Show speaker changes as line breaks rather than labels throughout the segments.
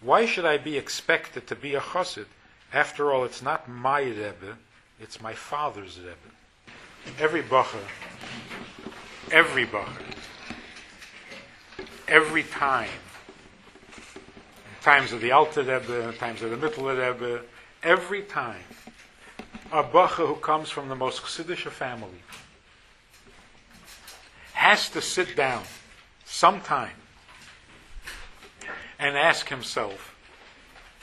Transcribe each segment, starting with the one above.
Why should I be expected to be a chassid? After all, it's not my Rebbe, it's my father's Rebbe. Every bacher, every time, in times of the Alter Rebbe, in times of the Mittler Rebbe, every time, a bacher who comes from the most chassidish family has to sit down sometime and ask himself,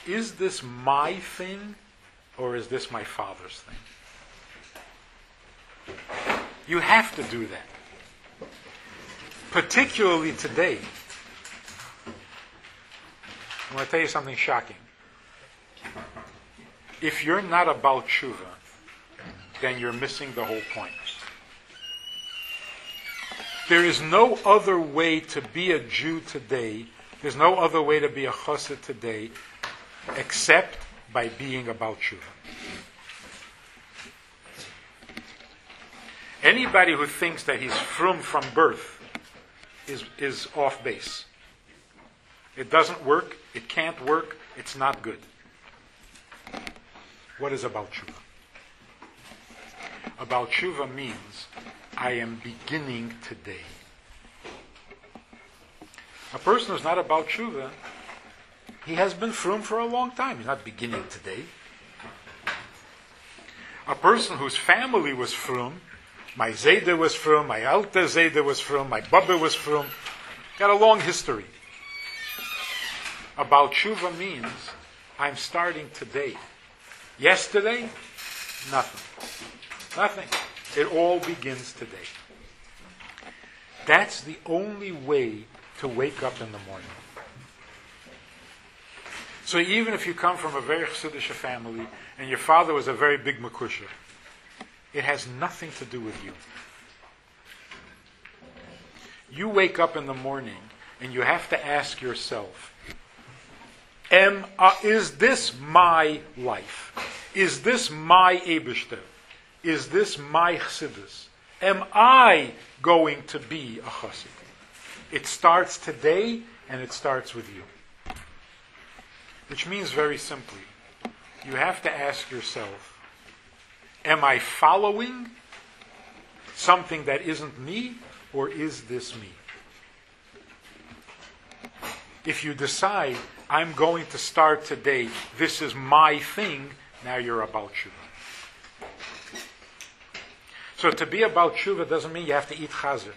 is this my thing or is this my father's thing? You have to do that. Particularly today. I want to tell you something shocking. If you're not about tshuva, then you're missing the whole point. There is no other way to be a Jew today, there's no other way to be a chassid today, except by being about tshuva. Anybody who thinks that he's from birth is off base. It doesn't work, it can't work, it's not good. What is about tshuva? About tshuva means I am beginning today. A person who's not about tshuva, he has been frum for a long time. He's not beginning today. A person whose family was frum, my Zayde was frum, my Alter Zayde was frum, my Baba was frum, got a long history. About tshuva means I'm starting today. Yesterday, nothing. It all begins today. That's the only way to wake up in the morning. So even if you come from a very chassidish family and your father was a very big makusha, it has nothing to do with you. You wake up in the morning and you have to ask yourself, is this my life? Is this my Eibishter? Is this my chassidus? Am I going to be a chassid? It starts today and it starts with you. Which means very simply, you have to ask yourself, am I following something that isn't me, or is this me? If you decide, I'm going to start today, this is my thing, now you're about tshuva. So to be about tshuva doesn't mean you have to eat chazer.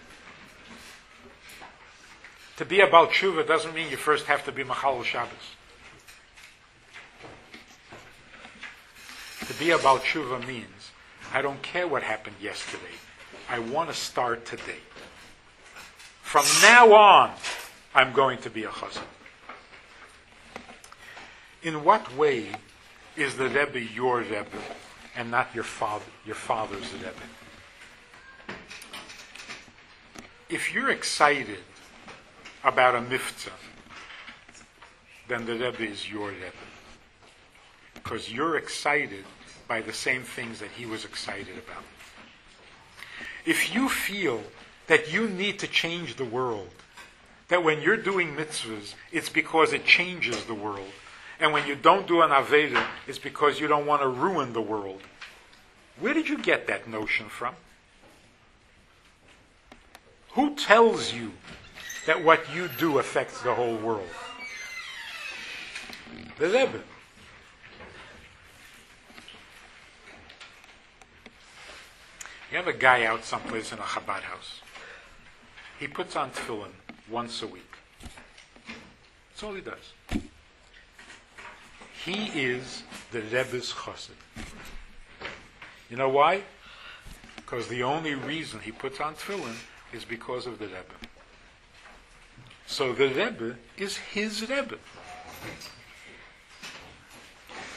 To be about tshuva doesn't mean you first have to be Machal Shabbos. To be about tshuva means, I don't care what happened yesterday. I want to start today. From now on, I'm going to be a chassid. In what way is the Rebbe your Rebbe and not your father's Rebbe? If you're excited about a mitzvah, then the Rebbe is your Rebbe. Because you're excited by the same things that he was excited about. If you feel that you need to change the world, that when you're doing mitzvahs, it's because it changes the world, and when you don't do an Aveda, it's because you don't want to ruin the world, where did you get that notion from? Who tells you that what you do affects the whole world? The Rebbe. You have a guy out someplace in a Chabad house. He puts on tefillin once a week. That's all he does. He is the Rebbe's chassid. You know why? Because the only reason he puts on tefillin is because of the Rebbe. So the Rebbe is his Rebbe.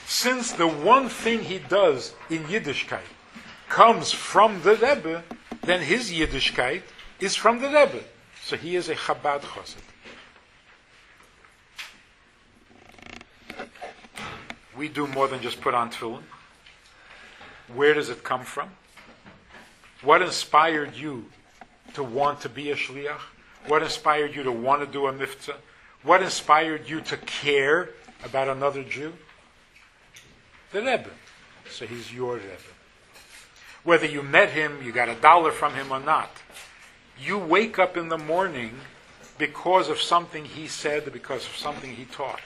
Since the one thing he does in Yiddishkeit comes from the Rebbe, then his Yiddishkeit is from the Rebbe. So he is a Chabad chassid. We do more than just put on tefillin. Where does it come from? What inspired you to want to be a shliach? What inspired you to want to do a mitzvah? What inspired you to care about another Jew? The Rebbe. So he's your Rebbe. Whether you met him, you got $1 from him or not, you wake up in the morning because of something he said, because of something he taught.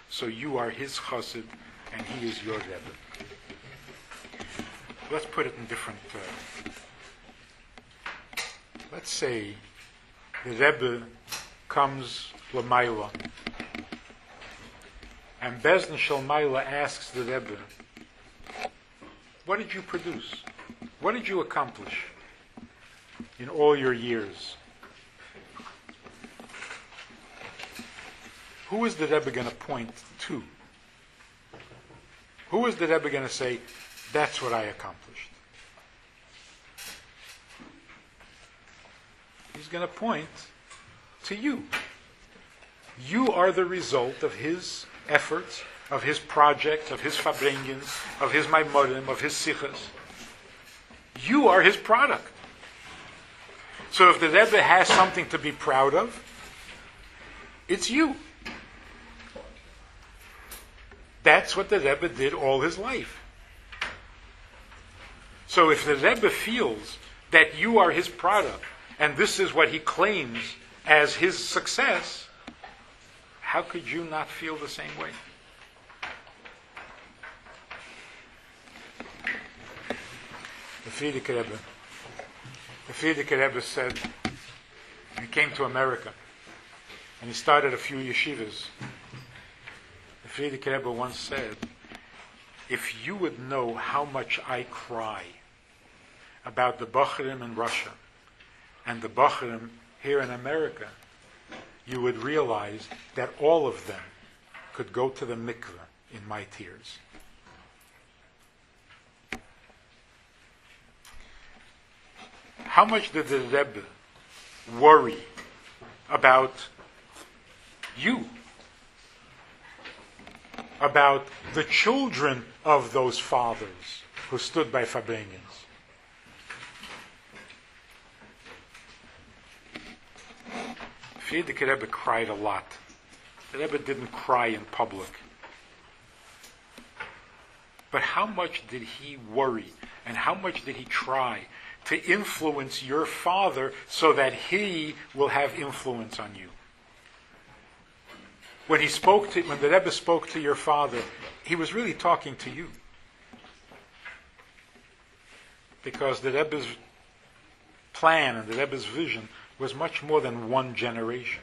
So you are his chassid, and he is your Rebbe. Let's put it in different... let's say the Rebbe comes l'mayla, and Bezdin Shel Mayla asks the Rebbe, what did you produce? What did you accomplish in all your years? Who is the Rebbe going to point to? Who is the Rebbe going to say, that's what I accomplished? He's going to point to you. You are the result of his efforts, of his projects, of his fabrengens, of his maimorim, of his sichas. You are his product. So if the Rebbe has something to be proud of, it's you. That's what the Rebbe did all his life. So if the Rebbe feels that you are his product, and this is what he claims as his success, how could you not feel the same way? The Frierdiker Rebbe said, he came to America, and he started a few yeshivas. The Frierdiker Rebbe once said, if you would know how much I cry about the Bacharim in Russia and the Bacharim here in America, you would realize that all of them could go to the mikveh in my tears. How much did the Rebbe worry about you? About the children of those fathers who stood by fabrengens? Frierdiker Rebbe cried a lot. The Rebbe didn't cry in public. But how much did he worry, and how much did he try to influence your father so that he will have influence on you? When the Rebbe spoke to your father, he was really talking to you. Because the Rebbe's plan and the Rebbe's vision was much more than one generation.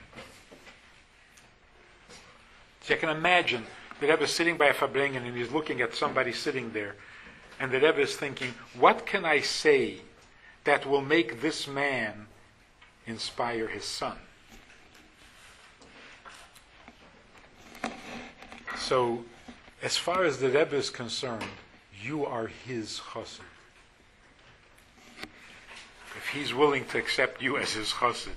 So you can imagine the Rebbe sitting by a fabrengen and he's looking at somebody sitting there, and the Rebbe is thinking, what can I say that will make this man inspire his son? So, as far as the Rebbe is concerned, you are his chassid. If he's willing to accept you as his chassid,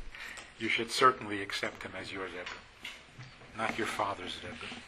you should certainly accept him as your Rebbe, not your father's Rebbe.